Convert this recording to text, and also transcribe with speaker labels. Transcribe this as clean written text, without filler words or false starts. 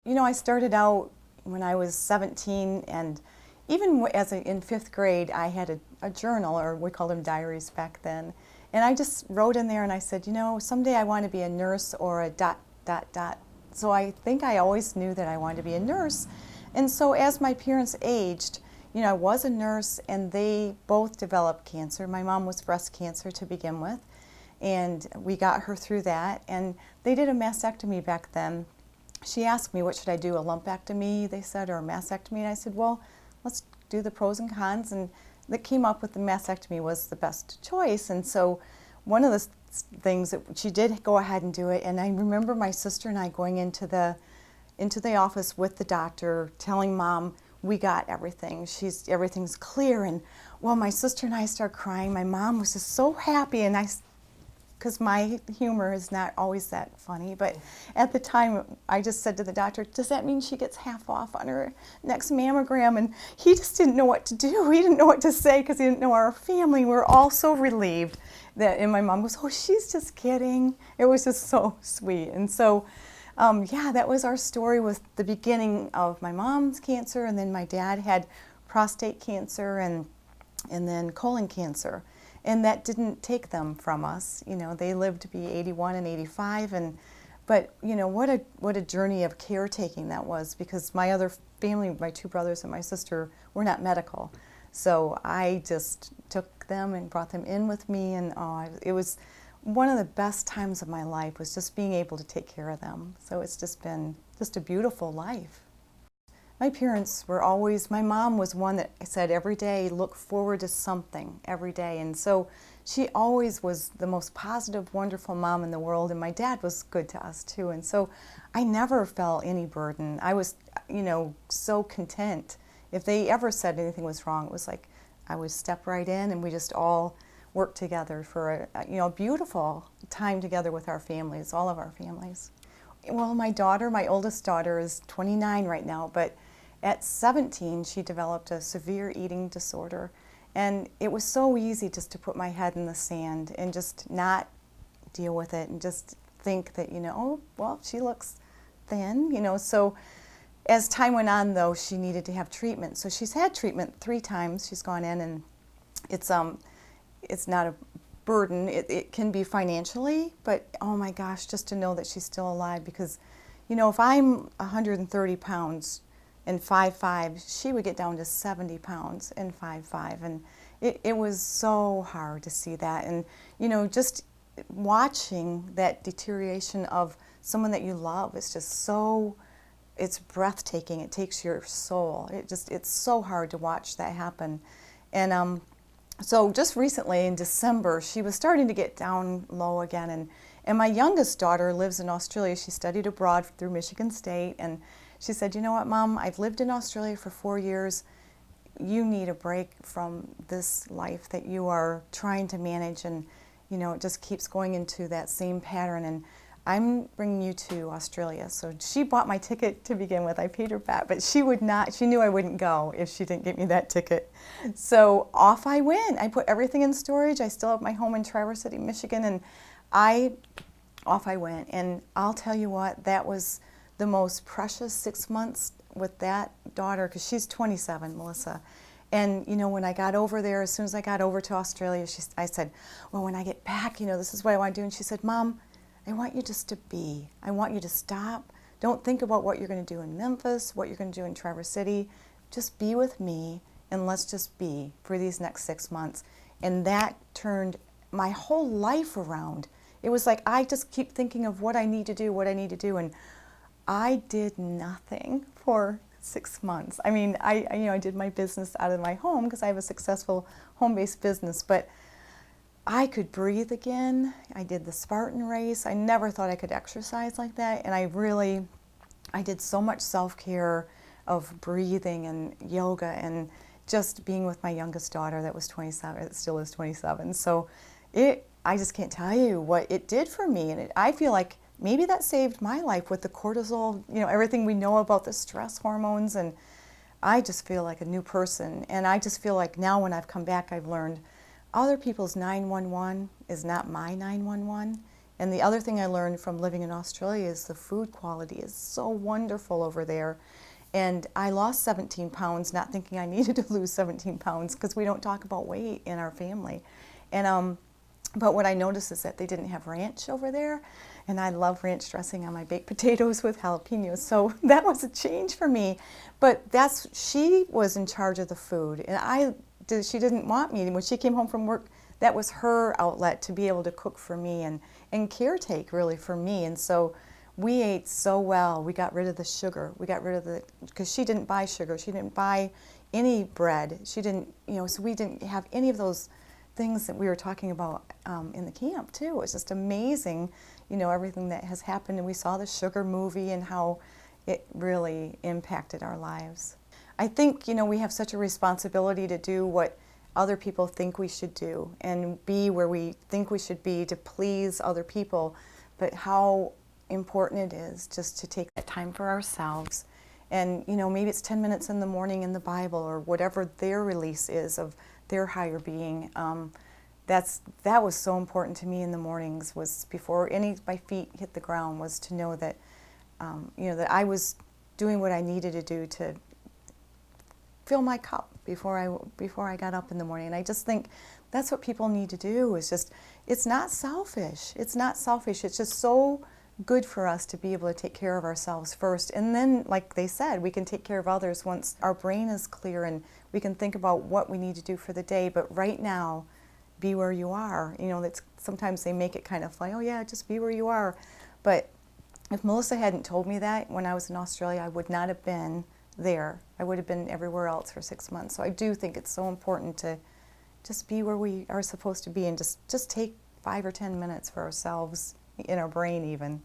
Speaker 1: I started out when I was 17, and even in fifth grade, I had a journal, or we called them diaries back then. And I just wrote in there and I said, someday I want to be a nurse or a dot, dot, dot. So I think I always knew that I wanted to be a nurse. And so as my parents aged, I was a nurse and they both developed cancer. My mom was breast cancer to begin with, and we got her through that. And they did a mastectomy back then. She asked me, what should I do, a lumpectomy, they said, or a mastectomy? And I said, well, let's do the pros and cons. And that came up with the mastectomy was the best choice. And so one of the things that she did go ahead and do it. And I remember my sister and I going into the office with the doctor, telling Mom, we got everything. Everything's clear. And well, my sister and I started crying. My mom was just so happy, and because my humor is not always that funny, but at the time I just said to the doctor, does that mean she gets half off on her next mammogram? And he just didn't know what to do. He didn't know what to say because he didn't know our family. We were all so relieved and my mom goes, oh, she's just kidding. It was just so sweet. And so, yeah, that was our story with the beginning of my mom's cancer, and then my dad had prostate cancer and then colon cancer. And that didn't take them from us. They lived to be 81 and 85, but what a journey of caretaking that was, because my other family, my two brothers and my sister, were not medical. So I just took them and brought them in with me, and it was one of the best times of my life, was just being able to take care of them. So it's just been just a beautiful life. My parents were always, my mom was one that said every day, look forward to something every day. And so she always was the most positive, wonderful mom in the world. And my dad was good to us too. And so I never felt any burden. I was, so content. If they ever said anything was wrong, it was like I would step right in, and we just all worked together for a beautiful time together with our families, all of our families. Well, my oldest daughter is 29 right now, but at 17 she developed a severe eating disorder, and it was so easy just to put my head in the sand and just not deal with it and just think that, oh, well, she looks thin, So as time went on, though, she needed to have treatment. So she's had treatment 3 times. She's gone in, and it's not a burden. It can be financially, but oh my gosh, just to know that she's still alive, because if I'm 130 pounds and 5'5", she would get down to 70 pounds and 5'5", and it was so hard to see that. And just watching that deterioration of someone that you love is just it's breathtaking. It takes your soul. It's so hard to watch that happen. And so just recently in December, she was starting to get down low again. And my youngest daughter lives in Australia. She studied abroad through Michigan State. And she said, you know what, Mom, I've lived in Australia for 4 years. You need a break from this life that you are trying to manage. And, it just keeps going into that same pattern. And I'm bringing you to Australia. So she bought my ticket to begin with. I paid her back, but she knew I wouldn't go if she didn't get me that ticket. So off I went. I put everything in storage. I still have my home in Traverse City, Michigan, and off I went. And I'll tell you what, that was the most precious 6 months with that daughter, because she's 27, Melissa. And when I got over there, as soon as I got over to Australia, I said, well, when I get back, this is what I want to do. And she said, Mom, I want you just to be. I want you to stop. Don't think about what you're going to do in Memphis, what you're going to do in Traverse City. Just be with me, and let's just be for these next 6 months. And that turned my whole life around. It was like I just keep thinking of what I need to do, and I did nothing for 6 months. I mean, I did my business out of my home because I have a successful home-based business, but I could breathe again. I did the Spartan race. I never thought I could exercise like that. And I did so much self-care of breathing and yoga and just being with my youngest daughter that was 27, it still is 27. So I just can't tell you what it did for me. And I feel like maybe that saved my life with the cortisol, everything we know about the stress hormones. And I just feel like a new person. And I just feel like now when I've come back, I've learned other people's 911 is not my 911. And the other thing I learned from living in Australia is the food quality is so wonderful over there. And I lost 17 pounds, not thinking I needed to lose 17 pounds because we don't talk about weight in our family. And but what I noticed is that they didn't have ranch over there, and I love ranch dressing on my baked potatoes with jalapenos. So that was a change for me. But she was in charge of the food, and she didn't want me. When she came home from work, that was her outlet to be able to cook for me and caretake really for me. And so we ate so well. We got rid of the sugar. We got rid of because she didn't buy sugar. She didn't buy any bread. She didn't, so we didn't have any of those things that we were talking about in the camp too. It was just amazing, everything that has happened. And we saw the sugar movie and how it really impacted our lives. I think, we have such a responsibility to do what other people think we should do and be where we think we should be to please other people, but how important it is just to take that time for ourselves. And, maybe it's 10 minutes in the morning in the Bible or whatever their release is of their higher being. That was so important to me in the mornings, was before my feet hit the ground, was to know that, that I was doing what I needed to do to fill my cup before I got up in the morning. And I just think that's what people need to do, is just, it's not selfish. It's not selfish. It's just so good for us to be able to take care of ourselves first. And then, like they said, we can take care of others once our brain is clear and we can think about what we need to do for the day. But right now, be where you are. That's, sometimes they make it kind of like, oh yeah, just be where you are. But if Melissa hadn't told me that when I was in Australia, I would not have been there. I would have been everywhere else for 6 months. So I do think it's so important to just be where we are supposed to be and just take 5 or 10 minutes for ourselves, in our brain even.